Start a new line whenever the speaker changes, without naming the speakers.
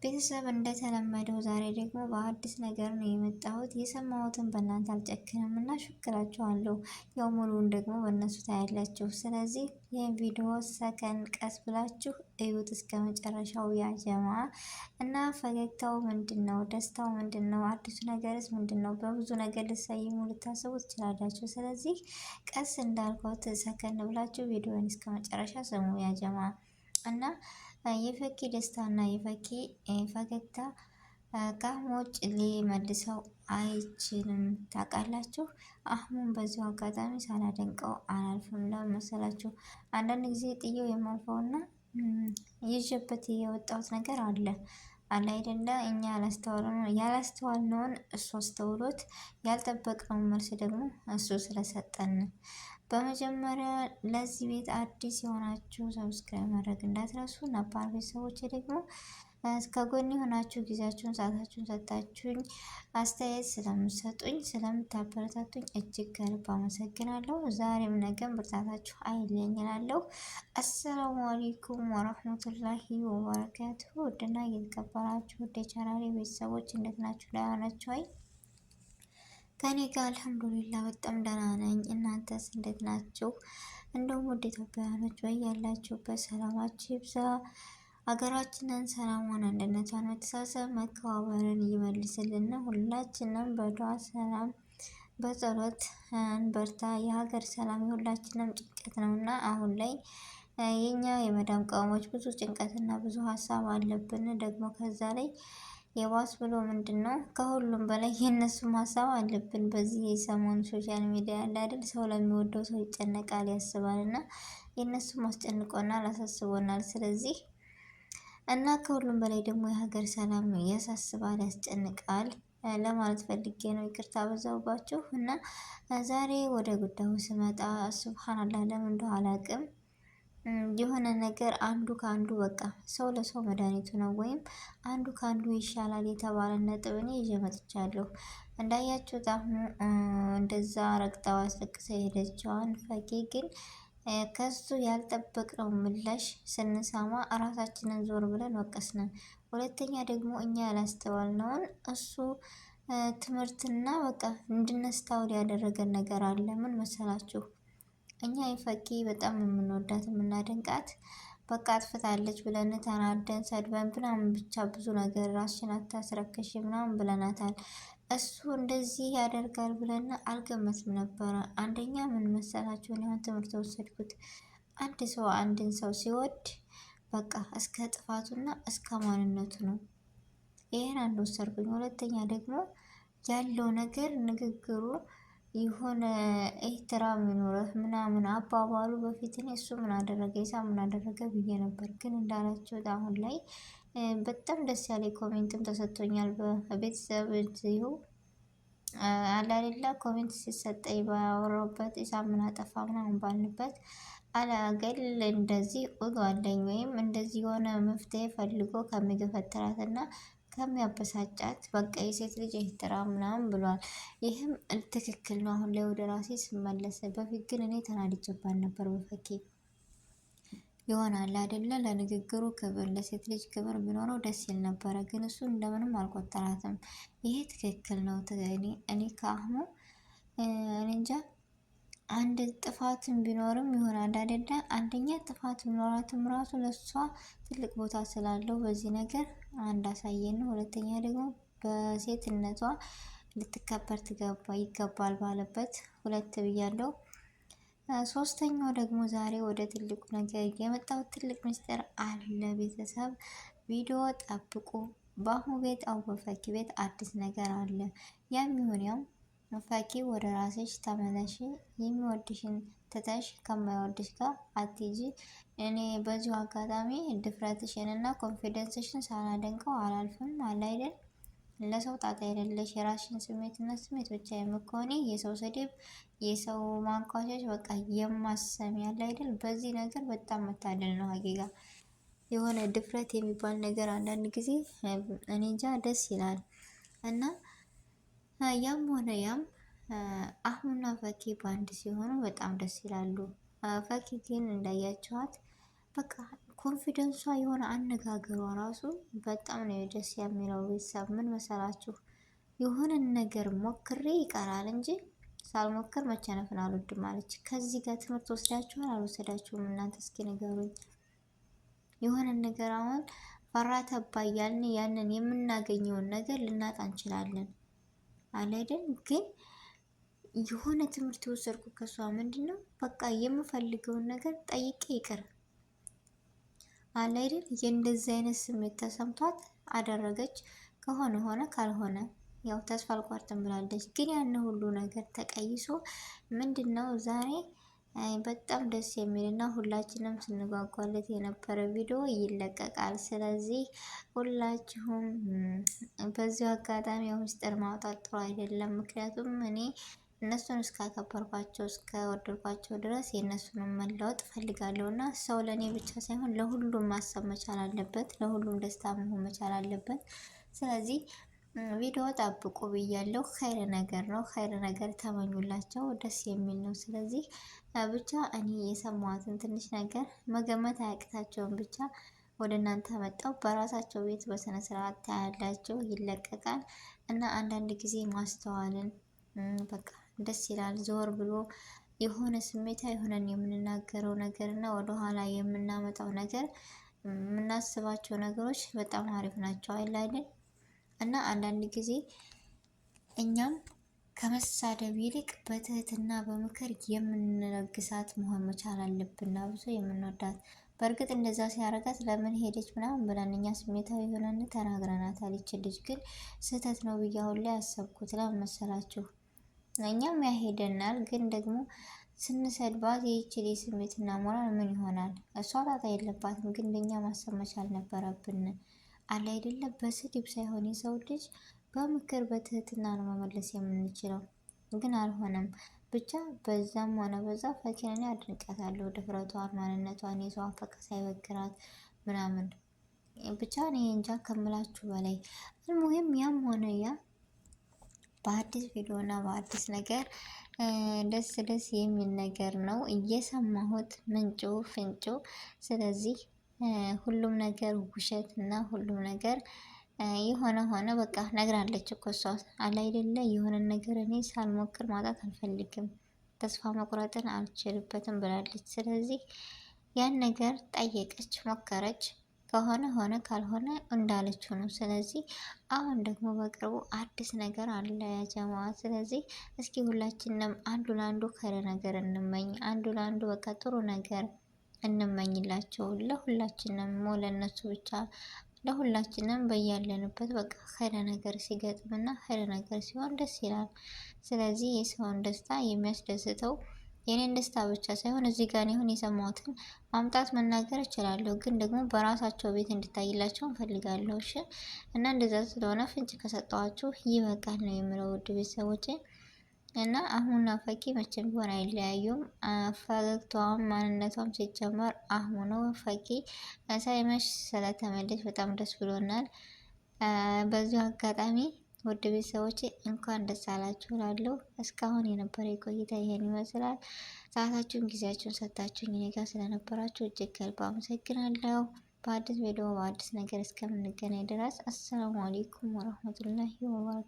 ቤተሰብ እንደተለመደው ዛሬ ደግሞ በአዲስ ነገር ነው የመጣሁት። የሰማሁትን በእናንተ አልጨክንም እና ሽክላችኋለሁ። ያው ሙሉውን ደግሞ በእነሱ ታያላችሁ። ስለዚህ ይህን ቪዲዮ ሰከን ቀስ ብላችሁ እዩት እስከ መጨረሻው ያጀማ እና ፈገግታው ምንድን ነው? ደስታው ምንድን ነው? አዲሱ ነገርስ ምንድን ነው? በብዙ ነገር ልትሰይሙ ልታስቡ ትችላላችሁ። ስለዚህ ቀስ እንዳልኩት ሰከን ብላችሁ ቪዲዮን እስከ መጨረሻ ስሙ ያጀማ እና የፈኪ ደስታ እና የፈኪ ፈገግታ ከአህሙ ውጭ ሊመልሰው አይችልም። ታውቃላችሁ። አህሙን በዚሁ አጋጣሚ ሳላደንቀው አላልፍም። ለመሰላችሁ አንዳንድ ጊዜ ጥዬው የማልፈውና ይዤበት የወጣሁት ነገር አለ አይደለ? እኛ ያላስተዋልነውን እሱ አስተውሎት ያልጠበቅነውን መልስ ደግሞ እሱ ስለሰጠን። በመጀመሪያ ለዚህ ቤት አዲስ የሆናችሁ ሰብስክራይብ ማድረግ እንዳትረሱ። ነባር ቤተሰቦች ደግሞ እስከ ጎን የሆናችሁ ጊዜያችሁን ሰዓታችሁን ሰጣችሁኝ አስተያየት ስለምትሰጡኝ ስለምታበረታቱኝ እጅግ ከልብ አመሰግናለሁ። ዛሬም ነገም ብርታታችሁ አይለኝ እላለሁ። አሰላሙ አለይኩም ወረህመቱላሂ ወበረካቱሁ። ውድና እየተከበራችሁ ውድ የቻናሌ ቤተሰቦች እንዴት ናችሁ? ደህና ናችሁ? ከኔ ጋር አልሐምዱሊላህ በጣም ደህና ነኝ። እናንተስ እንዴት ናችሁ? እንደውም ውድ ኢትዮጵያውያኖች ወይ ያላችሁበት ሰላማችሁ ይብዛ። ሀገራችንን ሰላሟን፣ አንድነቷን፣ መተሳሰብ፣ መከባበርን ይመልስልን። ሁላችንም በዱዓ ሰላም በጸሎት እንበርታ። የሀገር ሰላም የሁላችንም ጭንቀት ነውና አሁን ላይ የኛ የመዳም ቅመሞች ብዙ ጭንቀትና ብዙ ሀሳብ አለብን። ደግሞ ከዛ ላይ የባስ ብሎ ምንድን ነው ከሁሉም በላይ የእነሱም ሀሳብ አለብን። በዚህ የሰሞኑ ሶሻል ሚዲያ ያለ አይደል ሰው ለሚወደው ሰው ይጨነቃል ያስባል እና የእነሱም አስጨንቆናል አሳስቦናል። ስለዚህ እና ከሁሉም በላይ ደግሞ የሀገር ሰላም ያሳስባል ያስጨንቃል ለማለት ፈልጌ ነው። ይቅርታ በዛውባችሁ እና ዛሬ ወደ ጉዳዩ ስመጣ ሱብሃንአላህ ለምን እንደው አላቅም የሆነ ነገር አንዱ ከአንዱ በቃ ሰው ለሰው መድኃኒቱ ነው፣ ወይም አንዱ ከአንዱ ይሻላል የተባለ ነጥብ እኔ ይዤ መጥቻለሁ። እንዳያችሁት አህሙ እንደዛ ረግጣው አስለቅሳ የሄደችዋን ፈኪ ግን ከሱ ያልጠበቅነው ምላሽ ስንሰማ እራሳችንን ዞር ብለን ወቀስን። ሁለተኛ ደግሞ እኛ ያላስተዋልነውን እሱ ትምህርትና በቃ እንድነስታውል ያደረገን ነገር አለ። ምን መሰላችሁ? እኛ የፈኪ በጣም የምንወዳት የምናደንቃት በቃ አጥፍታለች ብለን ተናደን ሰድበን ምናምን ብቻ ብዙ ነገር ራስሽን አታስረክሽ ምናምን ብለናታል። እሱ እንደዚህ ያደርጋል ብለን አልገመትም ነበረ። አንደኛ ምን መሰላችሁ? እኔ ትምህርት ወሰድኩት አንድ ሰው አንድን ሰው ሲወድ በቃ እስከ ጥፋቱና እስከ ማንነቱ ነው። ይሄን አንድ ወሰድኩኝ። ሁለተኛ ደግሞ ያለው ነገር ንግግሩ የሆነ ኤህትራም ይኖረህ ምናምን አባባሉ በፊት እኔ እሱ ምን አደረገ ይሳ ምን አደረገ ብዬ ነበር። ግን እንዳላችሁት አሁን ላይ በጣም ደስ ያለ ኮሜንትም ተሰጥቶኛል። በቤተሰብ ይሁ አላሌላ ኮሜንት ሲሰጠኝ ባወራበት ኢሳ ምን አጠፋ ምናምን ባልንበት አላገል እንደዚህ ኡዱ አለኝ ወይም እንደዚህ የሆነ መፍትሄ ፈልጎ ከሚገፈትራትና ከሚያበሳጫት በቃ የሴት ልጅ ኤህትራም ምናምን ብሏል። ይህም ትክክል ነው። አሁን ላይ ወደ ራሴ ስመለስ፣ በፊት ግን እኔ ተናድጄባት ነበር በፈኪ ይሆናል አይደለ ለንግግሩ ክብር ለሴት ልጅ ክብር ቢኖረው ደስ ይል ነበረ። ግን እሱ እንደምንም አልቆጠራትም። ይሄ ትክክል ነው። እኔ ከአህሙ እኔ እንጃ አንድ ጥፋትም ቢኖርም ይሆናል አይደለ አንደኛ ጥፋት ቢኖራትም ራሱ ለሷ ትልቅ ቦታ ስላለው በዚህ ነገር አንድ አሳየን። ሁለተኛ ደግሞ በሴትነቷ ልትከበር ይገባል ባለበት ሁለት ብያለሁ። ሶስተኛው ደግሞ ዛሬ ወደ ትልቁ ነገር የመጣው ትልቅ ምስጢር አለ። ቤተሰብ ቪዲዮ ጠብቁ። በአህሙ ቤት አው በፈኪ ቤት አዲስ ነገር አለ። ያም ይሁን ያው ፈኪ ወደ ራስሽ ተመለሽ፣ የሚወድሽን ትተሽ ከማይወድሽ ጋር አትጂ። እኔ በዚሁ አጋጣሚ ድፍረትሽን እና ኮንፊደንስሽን ሳላደንቀው አላልፍም። አለ አይደል ለሰው ጣጣ የሌለሽ የራስሽን ስሜትና ስሜት ብቻ የምትሆኒ የሰው ስድብ የሰው ማንቋሸሽ በቃ የማሰሚ ያለ አይደል። በዚህ ነገር በጣም መታደል ነው። ሀቂቃ የሆነ ድፍረት የሚባል ነገር አንዳንድ ጊዜ እኔ እንጃ ደስ ይላል እና ያም ሆነ ያም አህሙና ፈኪ በአንድ ሲሆኑ በጣም ደስ ይላሉ። ፈኪ ግን እንዳያቸዋት በቃ ኮንፊደንሷ የሆነ አነጋገሯ ራሱ በጣም ነው ደስ የሚለው። ቤተሰብ ምን መሰላችሁ? የሆነን ነገር ሞክሬ ይቀራል እንጂ ሳልሞክር መቸነፍን አልወድም አለች። ከዚህ ጋር ትምህርት ወስዳችኋል አልወሰዳችሁም? እናንተ እስኪ ንገሩኝ። የሆነን ነገር አሁን ፈራ ተባ እያልን ያንን የምናገኘውን ነገር ልናጣ እንችላለን አለይደል? ግን የሆነ ትምህርት የወሰድኩ ከሷ ምንድነው በቃ የምፈልገውን ነገር ጠይቄ ይቅር አለይደል? የእንደዚህ አይነት ስሜት ተሰምቷት አደረገች። ከሆነ ሆነ፣ ካልሆነ ያው ተስፋ አልቆርጥም ብላለች። ግን ያን ሁሉ ነገር ተቀይሶ ምንድነው ዛሬ በጣም ደስ የሚልና ሁላችንም ስንጓጓለት የነበረ ቪዲዮ ይለቀቃል። ስለዚህ ሁላችሁም በዚሁ አጋጣሚ ያው ምስጢር ማውጣት ጥሩ አይደለም። ምክንያቱም እኔ እነሱን እስካከበርኳቸው እስከወደድኳቸው ድረስ የእነሱንም መለወጥ እፈልጋለሁ እና ሰው ለእኔ ብቻ ሳይሆን ለሁሉም ማሰብ መቻል አለበት፣ ለሁሉም ደስታ መሆን መቻል አለበት። ስለዚህ ቪዲዮ ጠብቁ ብያለሁ። ኸይር ነገር ነው፣ ኸይር ነገር ተመኙላቸው፣ ደስ የሚል ነው። ስለዚህ ብቻ እኔ የሰማሁትን ትንሽ ነገር መገመት አያቅታቸውም። ብቻ ወደ እናንተ መጣው። በራሳቸው ቤት በስነ ስርዓት ታያላቸው፣ ይለቀቃል እና አንዳንድ ጊዜ ማስተዋልን በቃ ደስ ይላል። ዞር ብሎ የሆነ ስሜታ የሆነን የምንናገረው ነገር እና ወደኋላ የምናመጣው ነገር የምናስባቸው ነገሮች በጣም አሪፍ ናቸው አይላለን? እና አንዳንድ ጊዜ እኛም ከመሳደብ ይልቅ በትህትና በምክር የምንለግሳት መሆን መቻል አለብን። ብዙ የምንወዳት በእርግጥ እንደዛ ሲያረጋት ለምን ሄደች ምናምን ብለን እኛ ስሜታዊ ሆነን ተናግረናታል። ይች ልጅ ግን ስህተት ነው ብዬ አሁን ላይ ያሰብኩት ለምን መሰላችሁ? እኛም ያሄደናል፣ ግን ደግሞ ስንሰድባት ይህች ልጅ ስሜትና ሞራል ምን ይሆናል? እሷ ጣጣ የለባትም፣ ግን ለእኛ ማሰብ መቻል ነበረብን። አለ አይደለም። በስድብ ሳይሆን የሰው ልጅ በምክር በትህትና ነው መመለስ የምንችለው፣ ግን አልሆነም። ብቻ በዛም ሆነ በዛ ፈኪን አድንቃታለሁ፣ ድፍረቷን፣ ማንነቷን፣ የሰውን ፈቃ ሳይበግራት ምናምን ብቻ እኔ እንጃ ከምላችሁ በላይ። አልሙሂም ያም ሆነ ያ በአዲስ ቪዲዮ እና በአዲስ ነገር ደስ ደስ የሚል ነገር ነው እየሰማሁት ምንጩ ፍንጩ። ስለዚህ ሁሉም ነገር ውሸት እና ሁሉም ነገር የሆነ ሆነ በቃ ነግራለች እኮ እሷ አለ አይደለ? የሆነ ነገር እኔ ሳልሞክር ማጣት አልፈልግም፣ ተስፋ መቁረጥን አልችልበትም ብላለች። ስለዚህ ያን ነገር ጠየቀች፣ ሞከረች። ከሆነ ሆነ፣ ካልሆነ እንዳለችው ነው። ስለዚህ አሁን ደግሞ በቅርቡ አዲስ ነገር አለ ጀማ። ስለዚህ እስኪ ሁላችንም አንዱ ለአንዱ ከረ ነገር እንመኝ፣ አንዱ ለአንዱ በቃ ጥሩ ነገር እንመኝላቸው። ለሁላችንም ለነሱ ብቻ ለሁላችንም በያለንበት በቃ ኸይረ ነገር ሲገጥምና ኸይረ ነገር ሲሆን ደስ ይላል። ስለዚህ የሰውን ደስታ የሚያስደስተው የኔን ደስታ ብቻ ሳይሆን እዚህ ጋር ይሁን የሰማሁትን ማምጣት መናገር እችላለሁ፣ ግን ደግሞ በራሳቸው ቤት እንድታይላቸው እንፈልጋለሁ። እሺ እና እንደዛ ስለሆነ ፍንጭ ከሰጠኋችሁ ይበቃል ነው የምለው ውድ ቤተሰቦቼ። እና አህሙና ፈኪ መቼም ቢሆን አይለያዩም። ፈገግታዋም ማንነቷም ሲጀመር አህሙ ነው። ፈኪ ሳይመሽ ስለተመለሽ በጣም ደስ ብሎናል። በዚሁ አጋጣሚ ውድ ቤተሰቦቼ እንኳን ደስ አላችሁ እላለሁ። እስካሁን የነበረ ቆይታ ይሄን ይመስላል። ሰዓታችሁን ጊዜያችሁን ሰጣችሁኝ እኔ ጋር ስለነበራችሁ እጅግ ከልብ አመሰግናለሁ። በአዲስ ቪዲዮ በአዲስ ነገር እስከምንገናኝ ድረስ አሰላሙ አለይኩም ወረህመቱላሂ ወበረካቱ።